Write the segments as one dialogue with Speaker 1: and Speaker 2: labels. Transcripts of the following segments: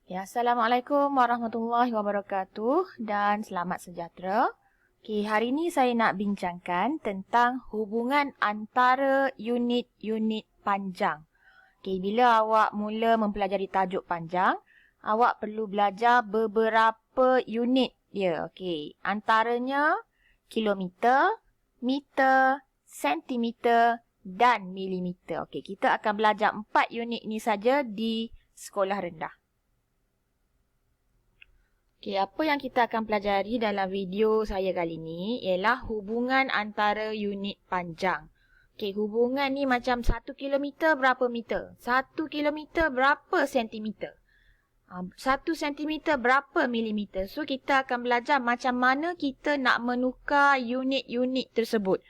Speaker 1: Ya, Assalamualaikum warahmatullahi wabarakatuh dan selamat sejahtera. Hari ini saya nak bincangkan tentang hubungan antara unit-unit panjang. Bila awak mula mempelajari tajuk panjang, awak perlu belajar beberapa unit dia. Antaranya kilometer, meter, sentimeter dan milimeter. Kita akan belajar 4 unit ini saja di sekolah rendah. Apa yang kita akan pelajari dalam video saya kali ini ialah hubungan antara unit panjang. Hubungan ni macam 1 kilometer berapa meter? 1 kilometer berapa sentimeter? 1 sentimeter berapa milimeter? So, kita akan belajar macam mana kita nak menukar unit-unit tersebut.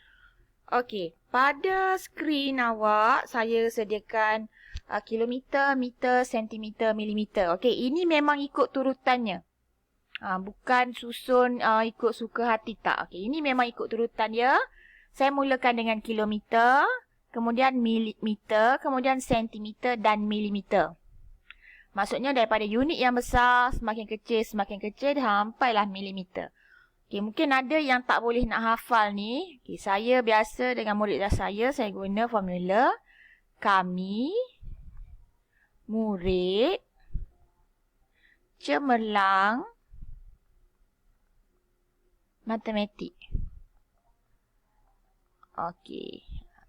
Speaker 1: Pada skrin awak, saya sediakan kilometer, meter, sentimeter, milimeter. Ini memang ikut turutannya. Bukan susun ikut suka hati tak. Ini memang ikut turutan dia. Saya mulakan dengan kilometer, kemudian milimeter, kemudian sentimeter dan milimeter. Maksudnya daripada unit yang besar, semakin kecil, sampailah milimeter. Mungkin ada yang tak boleh nak hafal ni. Saya biasa dengan murid saya guna formula kami, murid, cemerlang, matematik.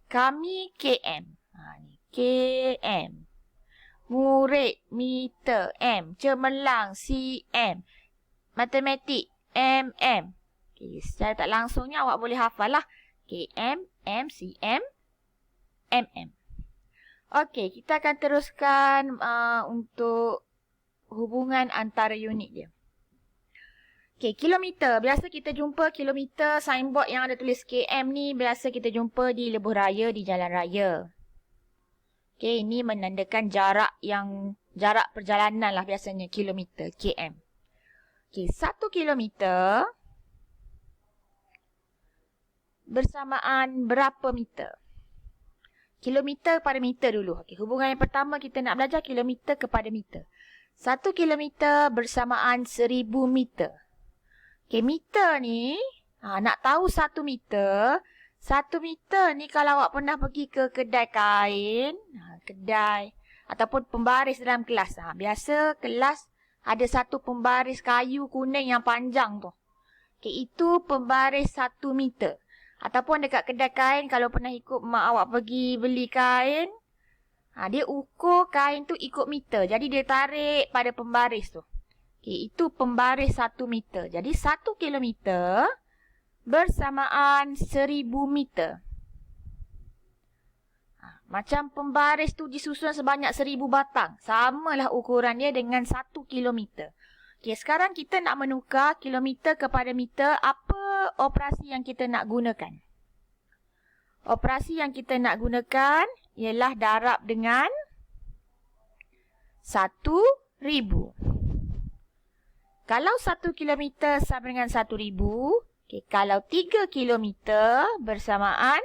Speaker 1: Kami KM. Ni KM. Murid meter M. Cemerlang CM. Matematik MM. Secara tak langsungnya awak boleh hafal lah. KM, M, CM, MM. Kita akan teruskan untuk hubungan antara unit dia. Kilometer. Biasa kita jumpa kilometer signboard yang ada tulis KM ni. Biasa kita jumpa di lebuh raya, di jalan raya. Ini menandakan jarak perjalanan lah biasanya kilometer, KM. 1 kilometer bersamaan berapa meter? Kilometer pada meter dulu. Hubungan yang pertama kita nak belajar kilometer kepada meter. 1 kilometer bersamaan 1000 meter. Meter ni, nak tahu 1 meter. 1 meter ni kalau awak pernah pergi ke kedai kain, kedai ataupun pembaris dalam kelas. Biasa kelas ada satu pembaris kayu kuning yang panjang tu. Itu pembaris 1 meter. Ataupun dekat kedai kain kalau pernah ikut mak awak pergi beli kain, dia ukur kain tu ikut meter. Jadi dia tarik pada pembaris tu. Itu pembaris 1 meter. Jadi 1 kilometer bersamaan 1000 meter. Macam pembaris tu disusun sebanyak 1000 batang. Samalah ukuran dia dengan 1 kilometer. Sekarang kita nak menukar kilometer kepada meter. Apa operasi yang kita nak gunakan? Operasi yang kita nak gunakan ialah darab dengan 1000. Kalau 1 kilometer sama dengan 1000, kalau 3 kilometer bersamaan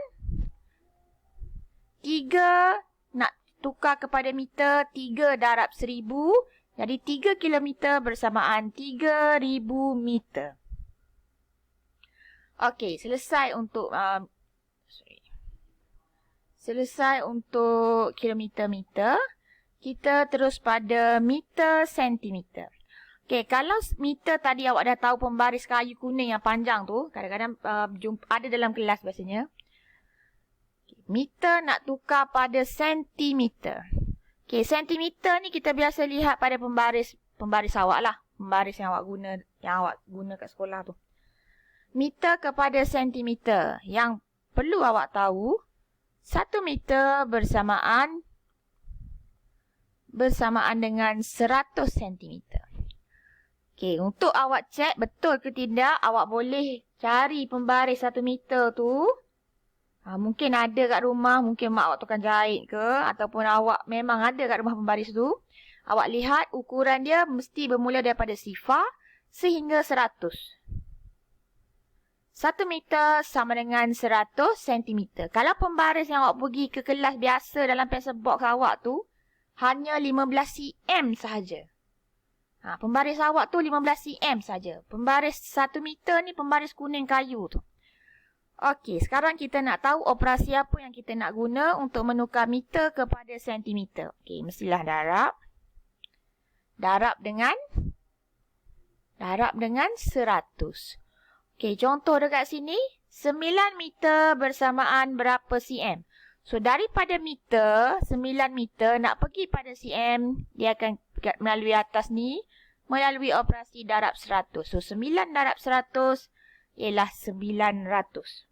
Speaker 1: 3 nak tukar kepada meter, 3 darab 1000, jadi 3 kilometer bersamaan 3000 meter. Selesai untuk kilometer-meter. Kita terus pada meter, sentimeter. Kalau meter tadi awak dah tahu pembaris kayu kuning yang panjang tu, kadang-kadang ada dalam kelas biasanya. Meter nak tukar pada sentimeter. Sentimeter ni kita biasa lihat pada pembaris awak lah. Pembaris yang awak guna kat sekolah tu. Meter kepada sentimeter. Yang perlu awak tahu, 1 meter bersamaan dengan 100 sentimeter. Untuk awak cek betul ke tidak, awak boleh cari pembaris 1 meter tu. Mungkin ada kat rumah, mungkin mak awak tukang jahit ke, ataupun awak memang ada kat rumah pembaris tu. Awak lihat ukuran dia mesti bermula daripada sifar sehingga 100. 1 meter sama dengan 100 sentimeter. Kalau pembaris yang awak pergi ke kelas biasa dalam pencil box awak tu, hanya 15 cm sahaja. Pembaris awak tu 15 cm saja. Pembaris 1 meter ni pembaris kuning kayu tu. Okey, sekarang kita nak tahu operasi apa yang kita nak guna untuk menukar meter kepada sentimeter. Okey, mestilah darab. Darab dengan 100. Okey, contoh dekat sini. 9 meter bersamaan berapa cm? So, daripada meter, 9 meter nak pergi pada cm, dia akan melalui atas ni, melalui operasi darab 100. So, 9 darab 100 ialah 900.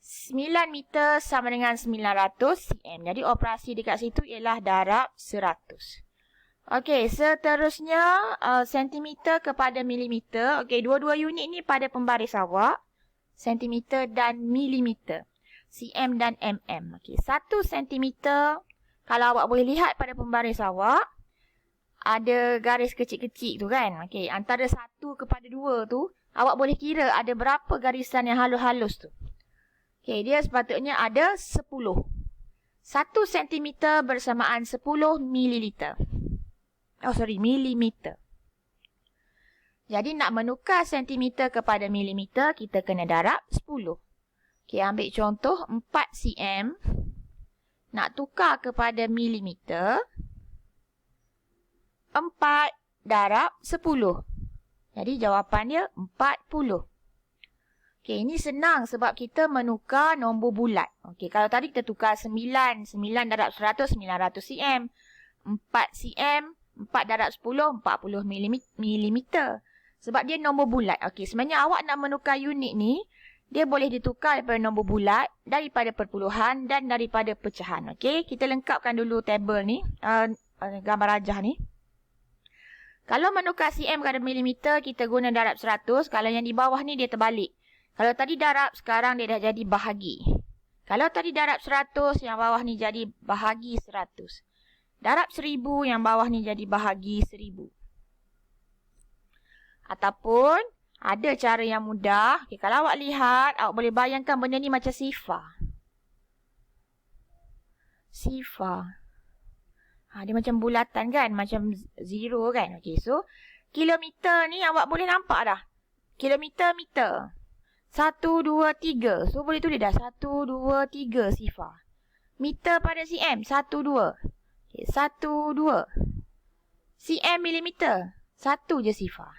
Speaker 1: 9 meter sama dengan 900 cm. Jadi, operasi dekat situ ialah darab 100. Okey, seterusnya sentimeter kepada milimeter. Okey, dua-dua unit ni pada pembaris awak. Sentimeter dan milimeter. cm dan mm. Okey, 1 sentimeter. Kalau awak boleh lihat pada pembaris awak, ada garis kecil-kecil tu kan. Okey, antara 1 kepada 2 tu, awak boleh kira ada berapa garisan yang halus-halus tu. Okey, dia sepatutnya ada 10. 1 sentimeter bersamaan 10 mililiter. Milimeter. Jadi nak menukar sentimeter kepada milimeter, kita kena darab 10. Okey, ambil contoh 4 cm. Nak tukar kepada milimeter, 4 darab 10. Jadi jawapan dia 40. Okey, ini senang sebab kita menukar nombor bulat. Okey, kalau tadi kita tukar 9 darab 100, 900 cm. 4 cm, 4 darab 10, 40 milimeter. Sebab dia nombor bulat. Okey, sebenarnya awak nak menukar unit ni, dia boleh ditukar daripada nombor bulat, daripada perpuluhan dan daripada pecahan. Okey, kita lengkapkan dulu tabel ni, gambar rajah ni. Kalau menukar cm kepada milimeter, kita guna darab 100. Kalau yang di bawah ni dia terbalik. Kalau tadi darab, sekarang dia dah jadi bahagi. Kalau tadi darab 100, yang bawah ni jadi bahagi 100. Darab 1000, yang bawah ni jadi bahagi 1000. Ataupun ada cara yang mudah. Okay, kalau awak lihat, awak boleh bayangkan benda ni macam sifar. Sifar. Dia macam bulatan kan? Macam zero kan? Okay, so kilometer ni awak boleh nampak dah. Kilometer, meter. 1, 2, 3. So boleh tulis dah. 1, 2, 3 sifar. Meter pada cm. 1, 2. Okay, 1, 2. cm milimeter. 1 je sifar.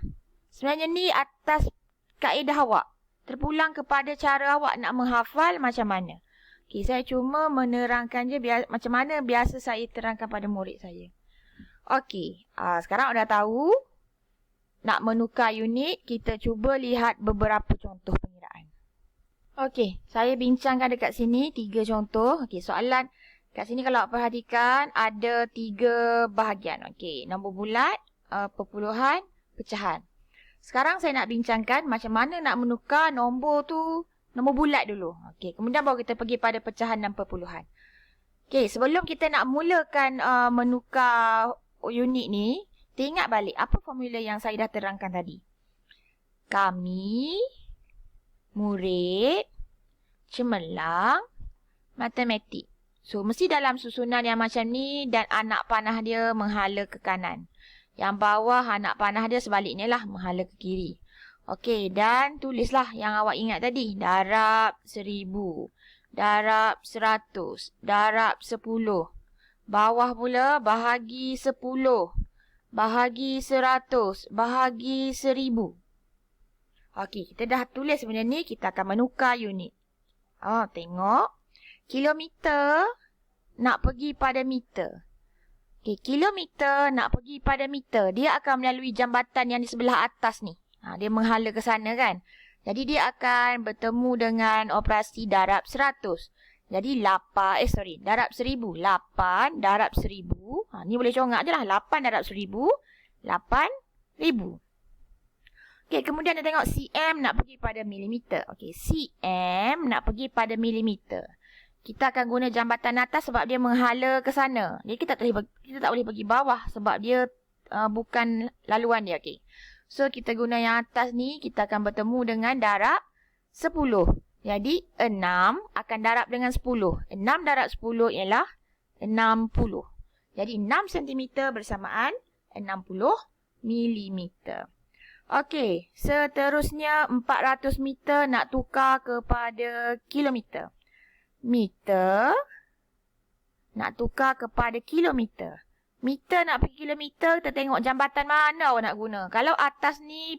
Speaker 1: Sebenarnya ni atas kaedah awak. Terpulang kepada cara awak nak menghafal macam mana. Okay, saya cuma menerangkan je macam mana biasa saya terangkan pada murid saya. Okey, sekarang awak dah tahu. Nak menukar unit, kita cuba lihat beberapa contoh pengiraan. Okey, saya bincangkan dekat sini 3 contoh. Okey, soalan kat sini kalau awak perhatikan ada 3 bahagian. Okey, nombor bulat, perpuluhan, pecahan. Sekarang saya nak bincangkan macam mana nak menukar nombor tu, nombor bulat dulu. Okey, kemudian baru kita pergi pada pecahan dan perpuluhan. Okey, sebelum kita nak mulakan menukar unit ni, kita ingat balik apa formula yang saya dah terangkan tadi. Kami, murid, cemerlang, matematik. So, mesti dalam susunan yang macam ni dan anak panah dia menghala ke kanan. Yang bawah anak panah dia sebaliknya lah, menghala ke kiri. Okey, dan tulislah yang awak ingat tadi. Darab 1000. Darab 100. Darab 10. Bawah pula bahagi 10. Bahagi 100. Bahagi 1000. Okey, kita dah tulis benda ni, kita akan menukar unit. Tengok. Kilometer nak pergi pada meter. Okey, kilometer nak pergi pada meter. Dia akan melalui jambatan yang di sebelah atas ni. Dia menghala ke sana kan. Jadi dia akan bertemu dengan operasi darab 100. Jadi darab 1000. 8 darab 1000. Ni boleh congak je lah. 8 darab 1000. 8000. Okey, kemudian kita tengok cm nak pergi pada milimeter. Okey, cm nak pergi pada milimeter. Kita akan guna jambatan atas sebab dia menghala ke sana. Jadi kita tak boleh pergi bawah sebab dia bukan laluan dia. Okay. So kita guna yang atas ni, kita akan bertemu dengan darab 10. Jadi 6 akan darab dengan 10. 6 darab 10 ialah 60. Jadi 6 cm bersamaan 60 mm. Okey, seterusnya 400 meter nak tukar kepada kilometer. Meter nak tukar kepada kilometer. Meter nak pergi kilometer, kita tengok jambatan mana awak nak guna. Kalau atas ni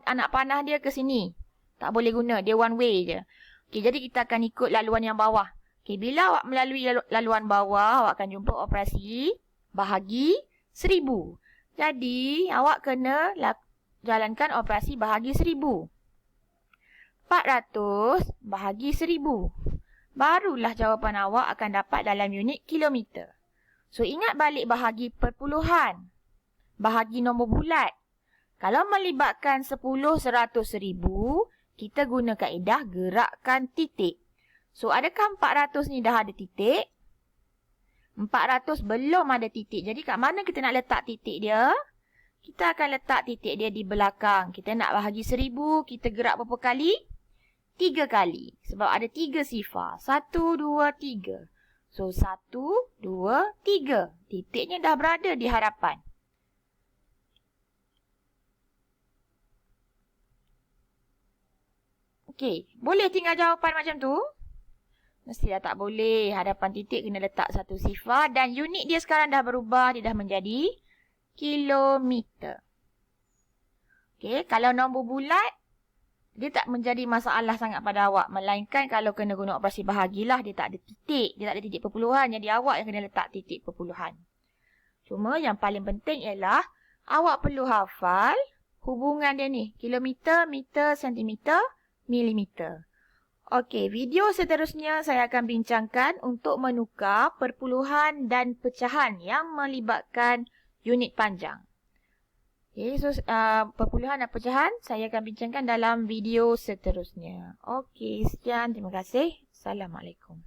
Speaker 1: anak panah dia ke sini, tak boleh guna, dia one way je. Okey, jadi kita akan ikut laluan yang bawah. Okey, bila awak melalui laluan bawah, awak akan jumpa operasi bahagi 1000. Jadi, awak kena jalankan operasi bahagi 1000. 400 bahagi 1000. Barulah jawapan awak akan dapat dalam unit kilometer. So, ingat balik bahagi perpuluhan. Bahagi nombor bulat. Kalau melibatkan 10, 100, 1000, kita guna kaedah gerakkan titik. So, adakah 400 ni dah ada titik? 400 belum ada titik. Jadi, kat mana kita nak letak titik dia? Kita akan letak titik dia di belakang. Kita nak bahagi 1000, kita gerak berapa kali? 3 kali. Sebab ada 3 sifar. 1, 2, 3. So, 1, 2, 3. Titiknya dah berada di hadapan. Okey, boleh tinggal jawapan macam tu? Mestilah tak boleh. Hadapan titik kena letak 1 sifar. Dan unit dia sekarang dah berubah. Dia dah menjadi kilometer. Okey, kalau nombor bulat, dia tak menjadi masalah sangat pada awak. Melainkan kalau kena guna operasi bahagilah, dia tak ada titik. Dia tak ada titik perpuluhan. Jadi awak yang kena letak titik perpuluhan. Cuma yang paling penting ialah awak perlu hafal hubungan dia ni. Kilometer, meter, sentimeter, milimeter. Okey, video seterusnya saya akan bincangkan untuk menukar perpuluhan dan pecahan yang melibatkan unit panjang. Okay, so perpuluhan dan pecahan saya akan bincangkan dalam video seterusnya. Okey, sekian. Terima kasih. Assalamualaikum.